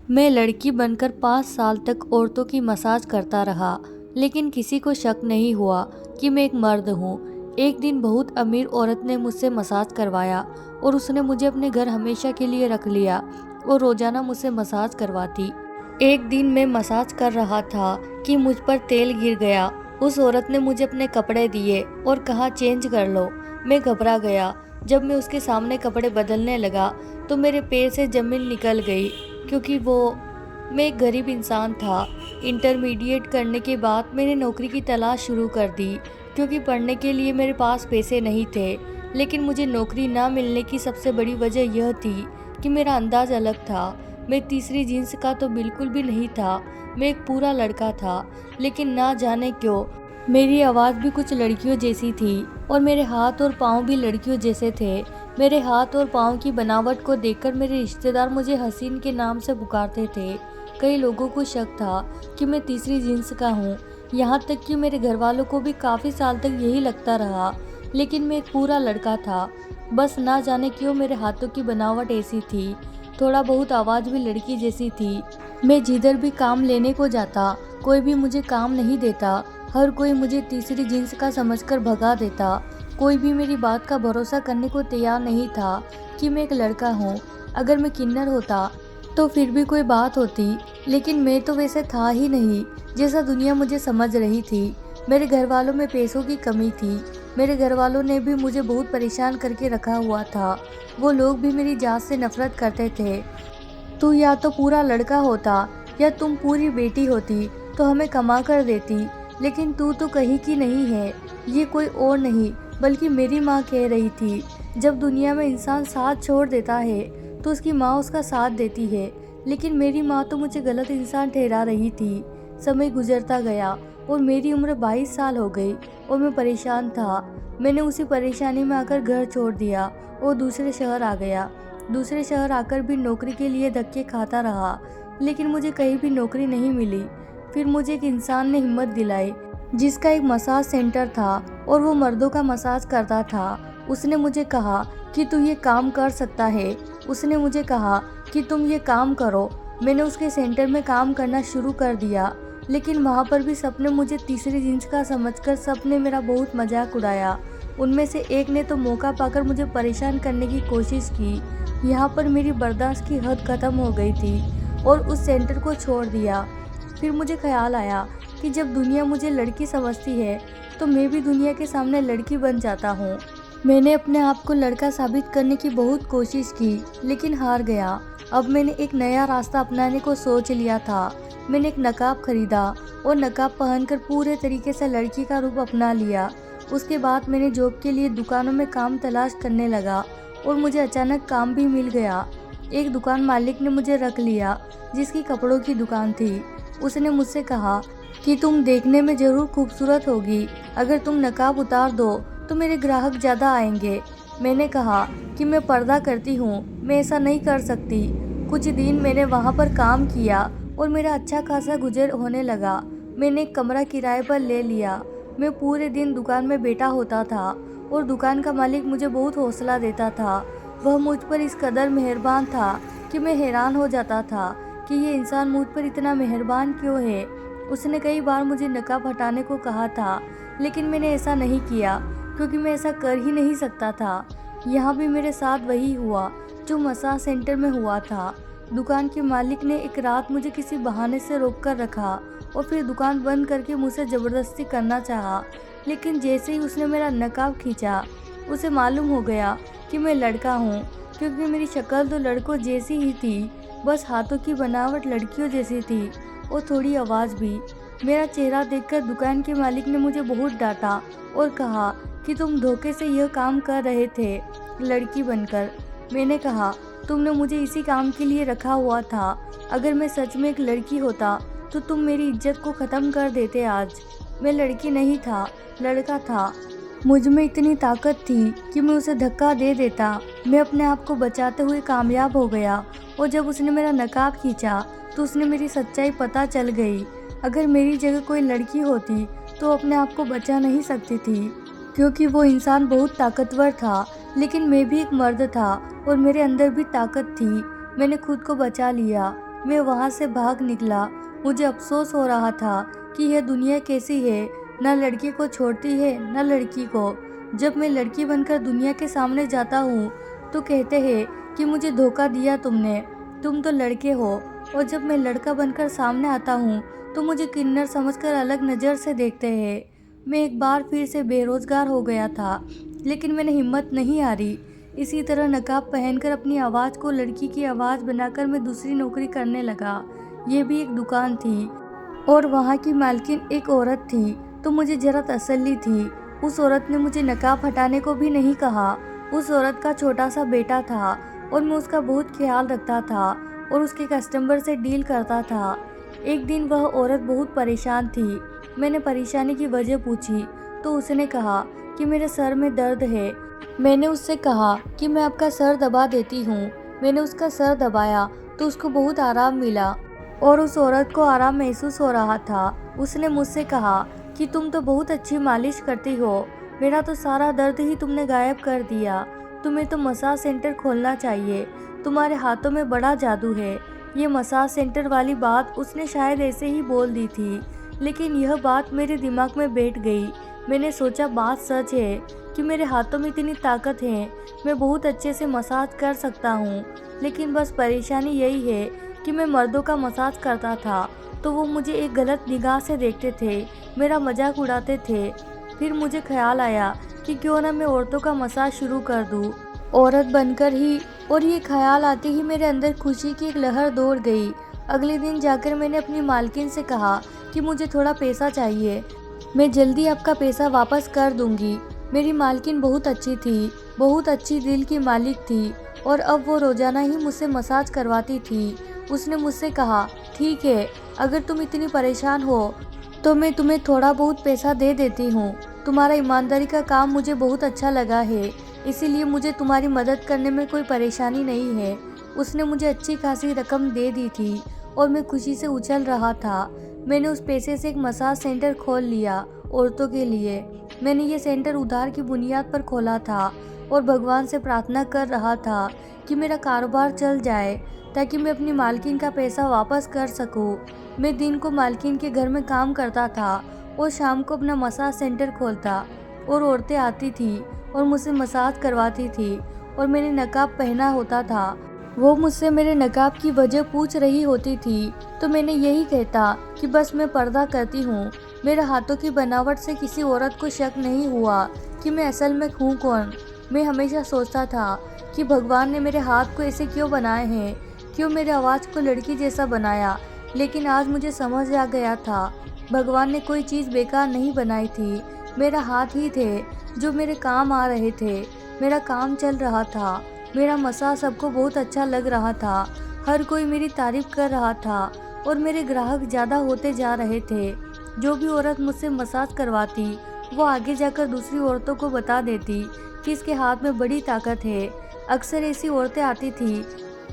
मैं लड़की बनकर 5 साल तक औरतों की मसाज करता रहा, लेकिन किसी को शक नहीं हुआ कि मैं एक मर्द हूँ। एक दिन बहुत अमीर औरत ने मुझसे मसाज करवाया और उसने मुझे अपने घर हमेशा के लिए रख लिया और रोजाना मुझसे मसाज करवाती। एक दिन मैं मसाज कर रहा था कि मुझ पर तेल गिर गया। उस औरत ने मुझे अपने कपड़े दिए और कहा चेंज कर लो। मैं घबरा गया। जब मैं उसके सामने कपड़े बदलने लगा तो मेरे पैर से जमीन निकल गई, क्योंकि मैं एक गरीब इंसान था। इंटरमीडिएट करने के बाद मैंने नौकरी की तलाश शुरू कर दी, क्योंकि पढ़ने के लिए मेरे पास पैसे नहीं थे। लेकिन मुझे नौकरी ना मिलने की सबसे बड़ी वजह यह थी कि मेरा अंदाज अलग था। मैं तीसरी जीन्स का तो बिल्कुल भी नहीं था, मैं एक पूरा लड़का था। लेकिन ना जाने क्यों मेरी आवाज़ भी कुछ लड़कियों जैसी थी और मेरे हाथ और पाँव भी लड़कियों जैसे थे। मेरे हाथ और पाँव की बनावट को देखकर मेरे रिश्तेदार मुझे हसीन के नाम से पुकारते थे। कई लोगों को शक था कि मैं तीसरी जीन्स का हूँ, यहाँ तक कि मेरे घर वालों को भी काफ़ी साल तक यही लगता रहा। लेकिन मैं एक पूरा लड़का था। बस ना जाने क्यों मेरे हाथों की बनावट ऐसी थी, थोड़ा बहुत आवाज़ भी लड़की जैसी थी। मैं जिधर भी काम लेने को जाता, कोई भी मुझे काम नहीं देता। हर कोई मुझे तीसरी जीन्स का समझकर भगा देता। कोई भी मेरी बात का भरोसा करने को तैयार नहीं था कि मैं एक लड़का हूँ। अगर मैं किन्नर होता तो फिर भी कोई बात होती, लेकिन मैं तो वैसे था ही नहीं जैसा दुनिया मुझे समझ रही थी। मेरे घर वालों में पैसों की कमी थी। मेरे घर वालों ने भी मुझे बहुत परेशान करके रखा हुआ था। वो लोग भी मेरी जात से नफरत करते थे। तू या तो पूरा लड़का होता या तुम पूरी बेटी होती तो हमें कमा कर देती, लेकिन तू तो कहीं की नहीं है। ये कोई और नहीं बल्कि मेरी माँ कह रही थी। जब दुनिया में इंसान साथ छोड़ देता है तो उसकी माँ उसका साथ देती है, लेकिन मेरी माँ तो मुझे गलत इंसान ठहरा रही थी। समय गुजरता गया और मेरी उम्र 22 साल हो गई और मैं परेशान था। मैंने उसी परेशानी में आकर घर छोड़ दिया और दूसरे शहर आ गया। दूसरे शहर आकर भी नौकरी के लिए धक्के खाता रहा, लेकिन मुझे कहीं भी नौकरी नहीं मिली। फिर मुझे एक इंसान ने हिम्मत दिलाई, जिसका एक मसाज सेंटर था और वो मर्दों का मसाज करता था। उसने मुझे कहा कि तू ये काम कर सकता है। उसने मुझे कहा कि तुम ये काम करो। मैंने उसके सेंटर में काम करना शुरू कर दिया, लेकिन वहाँ पर भी सबने मुझे तीसरी जींस का समझकर सबने मेरा बहुत मजाक उड़ाया। उनमें से एक ने तो मौका पाकर मुझे परेशान करने की कोशिश की। यहाँ पर मेरी बर्दाश्त की हद खत्म हो गई थी और उस सेंटर को छोड़ दिया। फिर मुझे ख्याल आया कि जब दुनिया मुझे लड़की समझती है तो मैं भी दुनिया के सामने लड़की बन जाता हूँ। मैंने अपने आप को लड़का साबित करने की बहुत कोशिश की, लेकिन हार गया। अब मैंने एक नया रास्ता अपनाने को सोच लिया था। मैंने एक नकाब खरीदा और नकाब पहनकर पूरे तरीके से लड़की का रूप अपना लिया। उसके बाद मैंने जॉब के लिए दुकानों में काम तलाश करने लगा और मुझे अचानक काम भी मिल गया। एक दुकान मालिक ने मुझे रख लिया, जिसकी कपड़ों की दुकान थी। उसने मुझसे कहा कि तुम देखने में जरूर खूबसूरत होगी, अगर तुम नकाब उतार दो तो मेरे ग्राहक ज़्यादा आएंगे। मैंने कहा कि मैं पर्दा करती हूँ, मैं ऐसा नहीं कर सकती। कुछ दिन मैंने वहाँ पर काम किया और मेरा अच्छा खासा गुजर होने लगा। मैंने एक कमरा किराए पर ले लिया। मैं पूरे दिन दुकान में बैठा होता था और दुकान का मालिक मुझे बहुत हौसला देता था। वह मुझ पर इस कदर मेहरबान था कि मैं हैरान हो जाता था कि ये इंसान मुझ पर इतना मेहरबान क्यों है। उसने कई बार मुझे नकाब हटाने को कहा था, लेकिन मैंने ऐसा नहीं किया, क्योंकि मैं ऐसा कर ही नहीं सकता था। यहाँ भी मेरे साथ वही हुआ जो मसाज सेंटर में हुआ था। दुकान के मालिक ने एक रात मुझे किसी बहाने से रोक कर रखा और फिर दुकान बंद करके मुझसे ज़बरदस्ती करना चाहा। लेकिन जैसे ही उसने मेरा नकाब खींचा, उसे मालूम हो गया कि मैं लड़का हूँ, क्योंकि मेरी शक्ल तो लड़कों जैसी ही थी, बस हाथों की बनावट लड़कियों जैसी थी और थोड़ी आवाज़ भी। मेरा चेहरा देखकर दुकान के मालिक ने मुझे बहुत डांटा और कहा कि तुम धोखे से यह काम कर रहे थे लड़की बनकर। मैंने कहा तुमने मुझे इसी काम के लिए रखा हुआ था। अगर मैं सच में एक लड़की होता तो तुम मेरी इज्जत को ख़त्म कर देते आज। मैं लड़की नहीं था, लड़का था। मुझ में इतनी ताकत थी कि मैं उसे धक्का दे देता। मैं अपने आप को बचाते हुए कामयाब हो गया और जब उसने मेरा नकाब खींचा तो उसने मेरी सच्चाई पता चल गई। अगर मेरी जगह कोई लड़की होती तो अपने आप को बचा नहीं सकती थी, क्योंकि वो इंसान बहुत ताकतवर था। लेकिन मैं भी एक मर्द था और मेरे अंदर भी ताकत थी। मैंने खुद को बचा लिया। मैं वहाँ से भाग निकला। मुझे अफसोस हो रहा था कि यह दुनिया कैसी है, न लड़की को छोड़ती है न लड़की को। जब मैं लड़की बनकर दुनिया के सामने जाता हूँ तो कहते हैं कि मुझे धोखा दिया तुमने, तुम तो लड़के हो। और जब मैं लड़का बनकर सामने आता हूँ तो मुझे किन्नर समझकर अलग नज़र से देखते हैं। मैं एक बार फिर से बेरोजगार हो गया था, लेकिन मैंने हिम्मत नहीं हारी। इसी तरह नकाब पहनकर अपनी आवाज़ को लड़की की आवाज़ बनाकर मैं दूसरी नौकरी करने लगा। ये भी एक दुकान थी और वहाँ की मालकिन एक औरत थी, तो मुझे जरा तसल्ली थी। उस औरत ने मुझे नकाब हटाने को भी नहीं कहा। उस औरत का छोटा सा बेटा था और मैं उसका बहुत ख्याल रखता था और उसके कस्टमर से डील करता था। एक दिन वह औरत बहुत परेशान थी। मैंने परेशानी की वजह पूछी तो उसने कहा कि मेरे सर में दर्द है। मैंने उससे कहा कि मैं आपका सर दबा देती हूँ। मैंने उसका सर दबाया तो उसको बहुत आराम मिला और उस औरत को आराम महसूस हो रहा था। उसने मुझसे कहा कि तुम तो बहुत अच्छी मालिश करती हो, मेरा तो सारा दर्द ही तुमने गायब कर दिया। तुम्हें तो मसाज सेंटर खोलना चाहिए, तुम्हारे हाथों में बड़ा जादू है। ये मसाज सेंटर वाली बात उसने शायद ऐसे ही बोल दी थी, लेकिन यह बात मेरे दिमाग में बैठ गई। मैंने सोचा बात सच है कि मेरे हाथों में इतनी ताकत है, मैं बहुत अच्छे से मसाज कर सकता हूँ। लेकिन बस परेशानी यही है कि मैं मर्दों का मसाज करता था तो वो मुझे एक गलत निगाह से देखते थे, मेरा मजाक उड़ाते थे। फिर मुझे ख्याल आया कि क्यों ना मैं औरतों का मसाज शुरू कर दूँ, औरत बनकर ही। और ये ख्याल आते ही मेरे अंदर खुशी की एक लहर दौड़ गई। अगले दिन जाकर मैंने अपनी मालकिन से कहा कि मुझे थोड़ा पैसा चाहिए, मैं जल्दी आपका पैसा वापस कर दूंगी। मेरी मालकिन बहुत अच्छी थी, बहुत अच्छी दिल की मालिक थी और अब वो रोजाना ही मुझसे मसाज करवाती थी। उसने मुझसे कहा, ठीक है, अगर तुम इतनी परेशान हो तो मैं तुम्हें थोड़ा बहुत पैसा दे देती हूँ। तुम्हारा ईमानदारी का काम मुझे बहुत अच्छा लगा है, इसीलिए मुझे तुम्हारी मदद करने में कोई परेशानी नहीं है। उसने मुझे अच्छी खासी रकम दे दी थी और मैं खुशी से उछल रहा था। मैंने उस पैसे से एक मसाज सेंटर खोल लिया औरतों के लिए। मैंने ये सेंटर उधार की बुनियाद पर खोला था और भगवान से प्रार्थना कर रहा था कि मेरा कारोबार चल जाए ताकि मैं अपनी मालकिन का पैसा वापस कर सकूं। मैं दिन को मालकिन के घर में काम करता था और शाम को अपना मसाज सेंटर खोलता और औरतें आती थी और मुझसे मसाज करवाती थी और मैंने नकाब पहना होता था। वो मुझसे मेरे नकाब की वजह पूछ रही होती थी तो मैंने यही कहता कि बस मैं पर्दा करती हूँ। मेरे हाथों की बनावट से किसी औरत को शक नहीं हुआ कि मैं असल में हूँ कौन। मैं हमेशा सोचता था कि भगवान ने मेरे हाथ को ऐसे क्यों बनाए हैं, क्यों मेरे आवाज़ को लड़की जैसा बनाया। लेकिन आज मुझे समझ आ गया था, भगवान ने कोई चीज़ बेकार नहीं बनाई थी। मेरा हाथ ही थे जो मेरे काम आ रहे थे। मेरा काम चल रहा था, मेरा मसाज सबको बहुत अच्छा लग रहा था, हर कोई मेरी तारीफ कर रहा था और मेरे ग्राहक ज़्यादा होते जा रहे थे। जो भी औरत मुझसे मसाज करवाती वो आगे जाकर दूसरी औरतों को बता देती कि इसके हाथ में बड़ी ताकत है। अक्सर ऐसी औरतें आती थी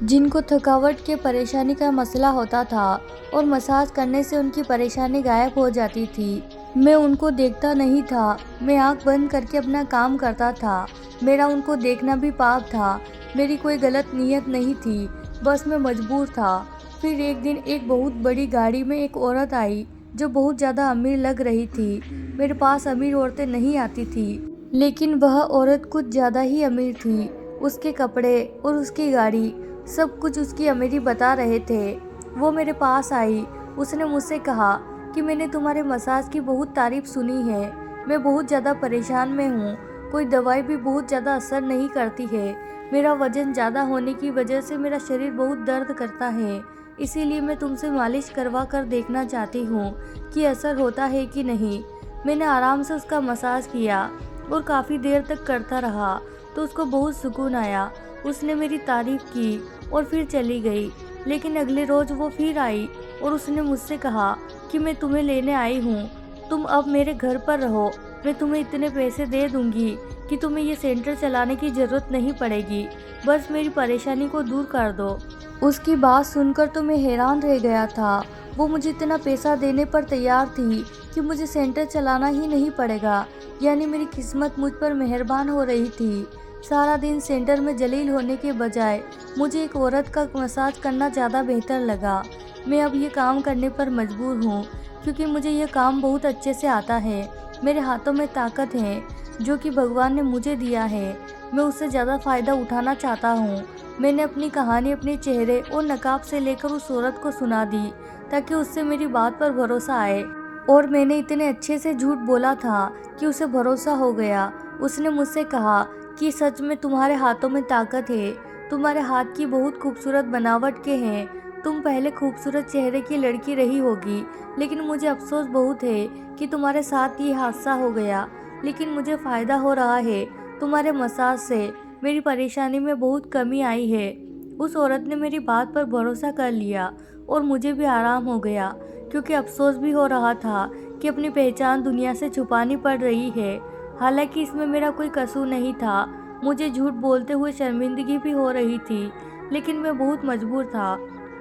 जिनको थकावट के परेशानी का मसला होता था और मसाज करने से उनकी परेशानी गायब हो जाती थी। मैं उनको देखता नहीं था, मैं आंख बंद करके अपना काम करता था। मेरा उनको देखना भी पाप था, मेरी कोई गलत नीयत नहीं थी, बस मैं मजबूर था। फिर एक दिन एक बहुत बड़ी गाड़ी में एक औरत आई जो बहुत ज़्यादा अमीर लग रही थी। मेरे पास अमीर औरतें नहीं आती थी, लेकिन वह औरत कुछ ज़्यादा ही अमीर थी। उसके कपड़े और उसकी गाड़ी सब कुछ उसकी अमीरी बता रहे थे। वो मेरे पास आई, उसने मुझसे कहा कि मैंने तुम्हारे मसाज की बहुत तारीफ सुनी है, मैं बहुत ज़्यादा परेशान में हूँ, कोई दवाई भी बहुत ज़्यादा असर नहीं करती है। मेरा वजन ज़्यादा होने की वजह से मेरा शरीर बहुत दर्द करता है, इसीलिए मैं तुमसे मालिश करवा कर देखना चाहती हूँ कि असर होता है कि नहीं। मैंने आराम से उसका मसाज किया और काफ़ी देर तक करता रहा तो उसको बहुत सुकून आया। उसने मेरी तारीफ की और फिर चली गई। लेकिन अगले रोज़ वो फिर आई और उसने मुझसे कहा कि मैं तुम्हें लेने आई हूँ, तुम अब मेरे घर पर रहो, मैं तुम्हें इतने पैसे दे दूँगी कि तुम्हें ये सेंटर चलाने की ज़रूरत नहीं पड़ेगी, बस मेरी परेशानी को दूर कर दो। उसकी बात सुनकर तो मैं हैरान रह गया था। वो मुझे इतना पैसा देने पर तैयार थी कि मुझे सेंटर चलाना ही नहीं पड़ेगा, यानी मेरी किस्मत मुझ पर मेहरबान हो रही थी। सारा दिन सेंटर में जलील होने के बजाय मुझे एक औरत का मसाज करना ज़्यादा बेहतर लगा। मैं अब ये काम करने पर मजबूर हूँ क्योंकि मुझे ये काम बहुत अच्छे से आता है। मेरे हाथों में ताकत है जो कि भगवान ने मुझे दिया है। मैं उससे ज़्यादा फ़ायदा उठाना चाहता हूँ। मैंने अपनी कहानी अपने चेहरे और नकाब से लेकर उस औरत को सुना दी ताकि उससे मेरी बात पर भरोसा आए, और मैंने इतने अच्छे से झूठ बोला था कि उसे भरोसा हो गया। उसने मुझसे कहा कि सच में तुम्हारे हाथों में ताकत है, तुम्हारे हाथ की बहुत खूबसूरत बनावट के हैं, तुम पहले खूबसूरत चेहरे की लड़की रही होगी, लेकिन मुझे अफसोस बहुत है कि तुम्हारे साथ ये हादसा हो गया। लेकिन मुझे फ़ायदा हो रहा है तुम्हारे मसाज से, मेरी परेशानी में बहुत कमी आई है। उस औरत ने मेरी बात पर भरोसा कर लिया और मुझे भी आराम हो गया, क्योंकि अफसोस भी हो रहा था कि अपनी पहचान दुनिया से छुपानी पड़ रही है। हालांकि इसमें मेरा कोई कसूर नहीं था। मुझे झूठ बोलते हुए शर्मिंदगी भी हो रही थी, लेकिन मैं बहुत मजबूर था।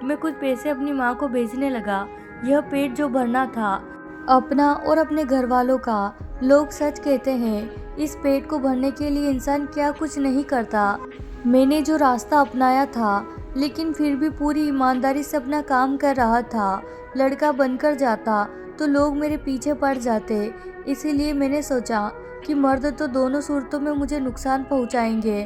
मैं कुछ पैसे अपनी माँ को भेजने लगा। यह पेट जो भरना था अपना और अपने घर वालों का, लोग सच कहते हैं इस पेट को भरने के लिए इंसान क्या कुछ नहीं करता। मैंने जो रास्ता अपनाया था, लेकिन फिर भी पूरी ईमानदारी से अपना काम कर रहा था। लड़का बनकर जाता तो लोग मेरे पीछे पड़ जाते, इसीलिए मैंने सोचा कि मर्द तो दोनों सूरतों में मुझे नुकसान पहुंचाएंगे,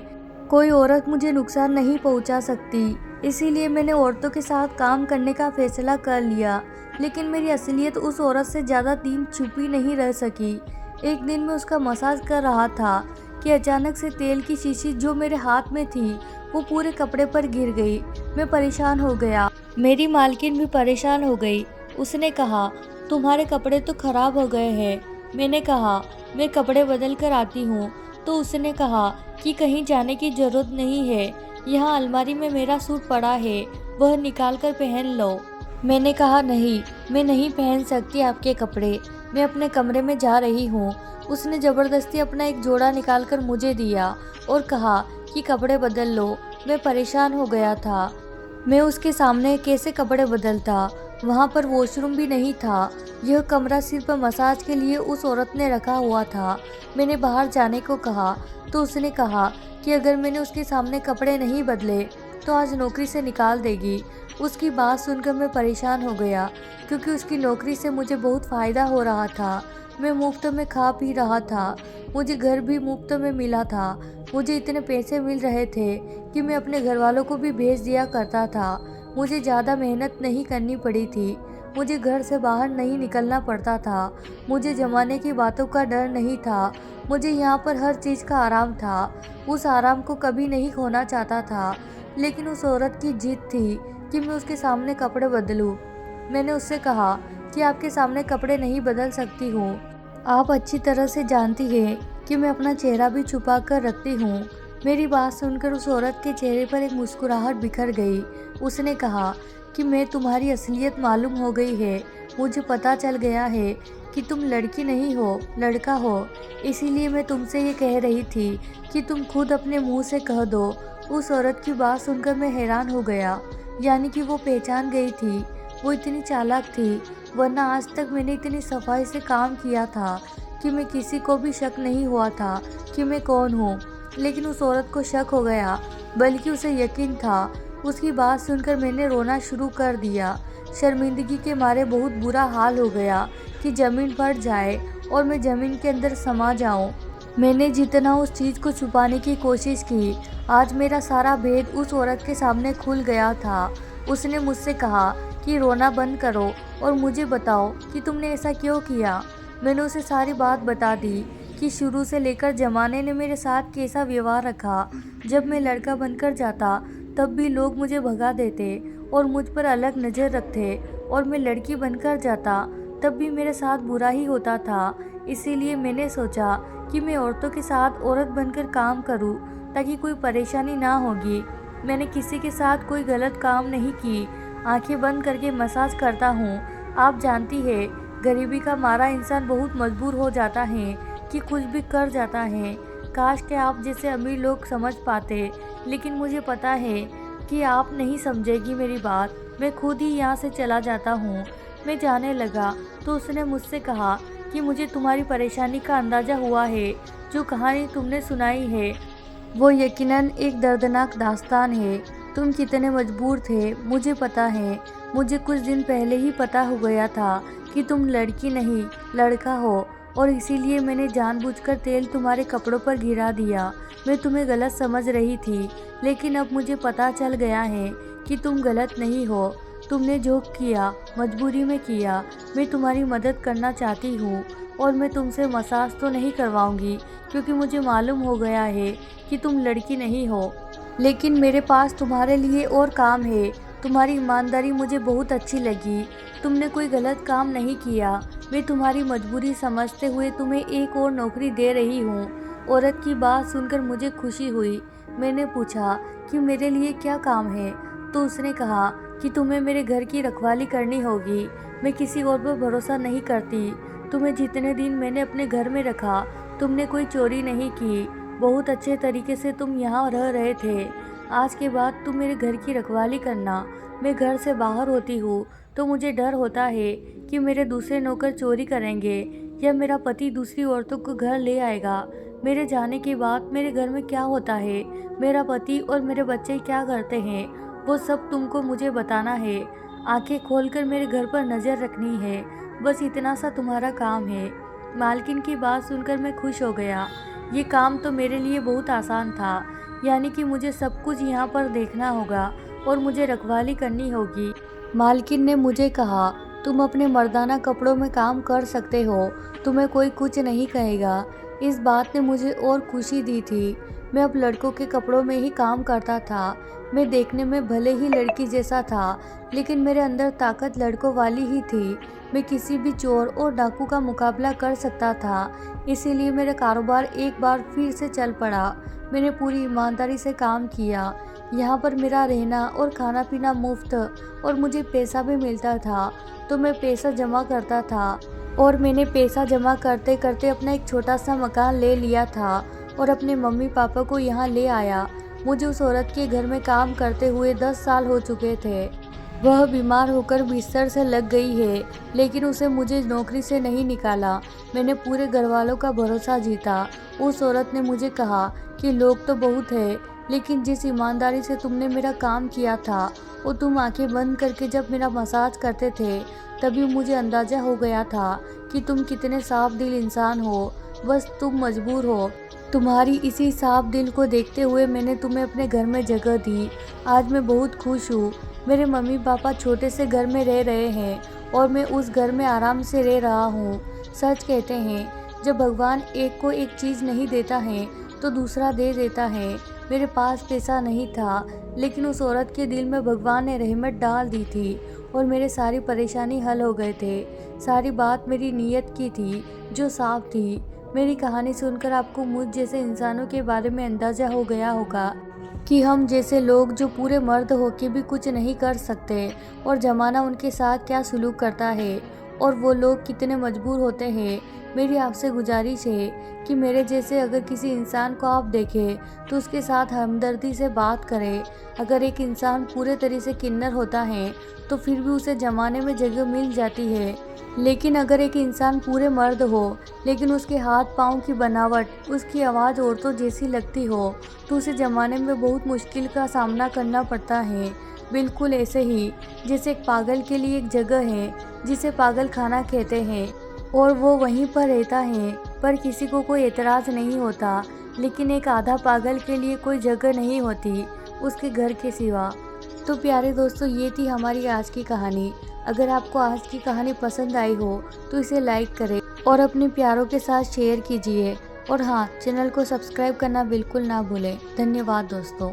कोई औरत मुझे नुकसान नहीं पहुंचा सकती। इसीलिए मैंने औरतों के साथ काम करने का फैसला कर लिया। लेकिन मेरी असलियत उस औरत से ज़्यादा दिन छुपी नहीं रह सकी। एक दिन मैं उसका मसाज कर रहा था कि अचानक से तेल की शीशी जो मेरे हाथ में थी वो पूरे कपड़े पर गिर गई। मैं परेशान हो गया। मेरी मालकिन भी परेशान हो गई। उसने कहा, तुम्हारे कपड़े तो खराब हो गए हैं। मैंने कहा, मैं कपड़े बदल कर आती हूँ। तो उसने कहा कि कहीं जाने की ज़रूरत नहीं है, यहाँ अलमारी में मेरा सूट पड़ा है, वह निकाल कर पहन लो। मैंने कहा, नहीं, मैं नहीं पहन सकती आपके कपड़े, मैं अपने कमरे में जा रही हूँ। उसने ज़बरदस्ती अपना एक जोड़ा निकाल कर मुझे दिया और कहा कि कपड़े बदल लो। मैं परेशान हो गया था। मैं उसके सामने कैसे कपड़े बदलता? वहाँ पर वॉशरूम भी नहीं था। यह कमरा सिर्फ मसाज के लिए उस औरत ने रखा हुआ था। मैंने बाहर जाने को कहा तो उसने कहा कि अगर मैंने उसके सामने कपड़े नहीं बदले तो आज नौकरी से निकाल देगी। उसकी बात सुनकर मैं परेशान हो गया, क्योंकि उसकी नौकरी से मुझे बहुत फ़ायदा हो रहा था। मैं मुफ्त में खा पी रहा था, मुझे घर भी मुफ्त में मिला था। मुझे इतने पैसे मिल रहे थे कि मैं अपने घर वालों को भी भेज दिया करता था। मुझे ज़्यादा मेहनत नहीं करनी पड़ी थी, मुझे घर से बाहर नहीं निकलना पड़ता था, मुझे जमाने की बातों का डर नहीं था। मुझे यहाँ पर हर चीज़ का आराम था। उस आराम को कभी नहीं खोना चाहता था, लेकिन उस औरत की जिद थी कि मैं उसके सामने कपड़े बदलूं। मैंने उससे कहा कि आपके सामने कपड़े नहीं बदल सकती हूँ। आप अच्छी तरह से जानती हैं कि मैं अपना चेहरा भी छुपा कर रखती हूँ। मेरी बात सुनकर उस औरत के चेहरे पर एक मुस्कुराहट बिखर गई। उसने कहा कि मैं तुम्हारी असलियत मालूम हो गई है। मुझे पता चल गया है कि तुम लड़की नहीं हो, लड़का हो। इसीलिए मैं तुमसे ये कह रही थी कि तुम खुद अपने मुंह से कह दो। उस औरत की बात सुनकर मैं हैरान हो गया। यानी कि वो पहचान गई थी। वो इतनी चालाक थी, वरना आज तक मैंने इतनी सफाई से काम किया था कि मैं किसी को भी शक नहीं हुआ था कि मैं कौन हूँ। लेकिन उस औरत को शक हो गया, बल्कि उसे यकीन था। उसकी बात सुनकर मैंने रोना शुरू कर दिया। शर्मिंदगी के मारे बहुत बुरा हाल हो गया कि ज़मीन फट जाए और मैं ज़मीन के अंदर समा जाऊं। मैंने जितना उस चीज़ को छुपाने की कोशिश की, आज मेरा सारा भेद उस औरत के सामने खुल गया था। उसने मुझसे कहा कि रोना बंद करो और मुझे बताओ कि तुमने ऐसा क्यों किया। मैंने उसे सारी बात बता दी कि शुरू से लेकर ज़माने ने मेरे साथ कैसा व्यवहार रखा। जब मैं लड़का बनकर जाता तब भी लोग मुझे भगा देते और मुझ पर अलग नज़र रखते, और मैं लड़की बनकर जाता तब भी मेरे साथ बुरा ही होता था। इसीलिए मैंने सोचा कि मैं औरतों के साथ औरत बनकर काम करूं ताकि कोई परेशानी ना होगी। मैंने किसी के साथ कोई गलत काम नहीं की। आंखें बंद करके मसाज करता हूँ। आप जानती है, गरीबी का मारा इंसान बहुत मजबूर हो जाता है कि कुछ भी कर जाता है। काश के आप जैसे अमीर लोग समझ पाते, लेकिन मुझे पता है कि आप नहीं समझेगी मेरी बात। मैं खुद ही यहाँ से चला जाता हूँ। मैं जाने लगा तो उसने मुझसे कहा कि मुझे तुम्हारी परेशानी का अंदाज़ा हुआ है। जो कहानी तुमने सुनाई है वो यकीनन एक दर्दनाक दास्तान है। तुम कितने मजबूर थे मुझे पता है। मुझे कुछ दिन पहले ही पता हो गया था कि तुम लड़की नहीं लड़का हो, और इसीलिए मैंने जानबूझकर तेल तुम्हारे कपड़ों पर गिरा दिया। मैं तुम्हें गलत समझ रही थी, लेकिन अब मुझे पता चल गया है कि तुम गलत नहीं हो। तुमने जो किया मजबूरी में किया। मैं तुम्हारी मदद करना चाहती हूँ, और मैं तुमसे मसाज तो नहीं करवाऊंगी क्योंकि मुझे मालूम हो गया है कि तुम लड़की नहीं हो। लेकिन मेरे पास तुम्हारे लिए और काम है। तुम्हारी ईमानदारी मुझे बहुत अच्छी लगी। तुमने कोई गलत काम नहीं किया। मैं तुम्हारी मजबूरी समझते हुए तुम्हें एक और नौकरी दे रही हूँ। औरत की बात सुनकर मुझे खुशी हुई। मैंने पूछा कि मेरे लिए क्या काम है, तो उसने कहा कि तुम्हें मेरे घर की रखवाली करनी होगी। मैं किसी और पर भरोसा नहीं करती। तुम्हें जितने दिन मैंने अपने घर में रखा, तुमने कोई चोरी नहीं की। बहुत अच्छे तरीके से तुम यहाँ रह रहे थे। आज के बाद तुम मेरे घर की रखवाली करना। मैं घर से बाहर होती हूँ तो मुझे डर होता है कि मेरे दूसरे नौकर चोरी करेंगे या मेरा पति दूसरी औरतों को घर ले आएगा। मेरे जाने के बाद मेरे घर में क्या होता है, मेरा पति और मेरे बच्चे क्या करते हैं, वो सब तुमको मुझे बताना है। आंखें खोलकर मेरे घर पर नज़र रखनी है। बस इतना सा तुम्हारा काम है। मालकिन की बात सुनकर मैं खुश हो गया। ये काम तो मेरे लिए बहुत आसान था, यानी कि मुझे सब कुछ यहाँ पर देखना होगा और मुझे रखवाली करनी होगी। मालकिन ने मुझे कहा, तुम अपने मर्दाना कपड़ों में काम कर सकते हो, तुम्हें कोई कुछ नहीं कहेगा। इस बात ने मुझे और खुशी दी थी। मैं अब लड़कों के कपड़ों में ही काम करता था। मैं देखने में भले ही लड़की जैसा था, लेकिन मेरे अंदर ताकत लड़कों वाली ही थी। मैं किसी भी चोर और डाकू का मुकाबला कर सकता था। इसीलिए मेरा कारोबार एक बार फिर से चल पड़ा। मैंने पूरी ईमानदारी से काम किया। यहाँ पर मेरा रहना और खाना पीना मुफ्त, और मुझे पैसा भी मिलता था। तो मैं पैसा जमा करता था, और मैंने पैसा जमा करते करते अपना एक छोटा सा मकान ले लिया था और अपने मम्मी पापा को यहाँ ले आया। मुझे उस औरत के घर में काम करते हुए 10 साल हो चुके थे। वह बीमार होकर बिस्तर से लग गई है, लेकिन उसे मुझे नौकरी से नहीं निकाला। मैंने पूरे घर वालों का भरोसा जीता। उस औरत ने मुझे कहा कि लोग तो बहुत है, लेकिन जिस ईमानदारी से तुमने मेरा काम किया था, वो तुम आंखें बंद करके जब मेरा मसाज करते थे, तभी मुझे अंदाज़ा हो गया था कि तुम कितने साफ दिल इंसान हो। बस तुम मजबूर हो। तुम्हारी इसी साफ दिल को देखते हुए मैंने तुम्हें अपने घर में जगह दी। आज मैं बहुत खुश हूँ। मेरे मम्मी पापा छोटे से घर में रह रहे हैं और मैं उस घर में आराम से रह रहा हूँ। सच कहते हैं, जब भगवान एक को एक चीज़ नहीं देता है तो दूसरा दे देता है। मेरे पास पैसा नहीं था, लेकिन उस औरत के दिल में भगवान ने रहमत डाल दी थी और मेरे सारी परेशानी हल हो गए थे। सारी बात मेरी नीयत की थी जो साफ थी। मेरी कहानी सुनकर आपको मुझ जैसे इंसानों के बारे में अंदाज़ा हो गया होगा कि हम जैसे लोग जो पूरे मर्द होके भी कुछ नहीं कर सकते, और ज़माना उनके साथ क्या सलूक करता है, और वो लोग कितने मजबूर होते हैं। मेरी आपसे गुजारिश है कि मेरे जैसे अगर किसी इंसान को आप देखें तो उसके साथ हमदर्दी से बात करें। अगर एक इंसान पूरे तरह से किन्नर होता है तो फिर भी उसे ज़माने में जगह मिल जाती है, लेकिन अगर एक इंसान पूरे मर्द हो लेकिन उसके हाथ पाँव की बनावट, उसकी आवाज़ औरतों जैसी लगती हो, तो उसे ज़माने में बहुत मुश्किल का सामना करना पड़ता है। बिल्कुल ऐसे ही जैसे एक पागल के लिए एक जगह है जिसे पागल खाना कहते हैं, और वो वहीं पर रहता है, पर किसी को कोई एतराज़ नहीं होता। लेकिन एक आधा पागल के लिए कोई जगह नहीं होती उसके घर के सिवा। तो प्यारे दोस्तों, ये थी हमारी आज की कहानी। अगर आपको आज की कहानी पसंद आई हो तो इसे लाइक करें और अपने प्यारों के साथ शेयर कीजिए। और हाँ, चैनल को सब्सक्राइब करना बिल्कुल ना भूलें। धन्यवाद दोस्तों।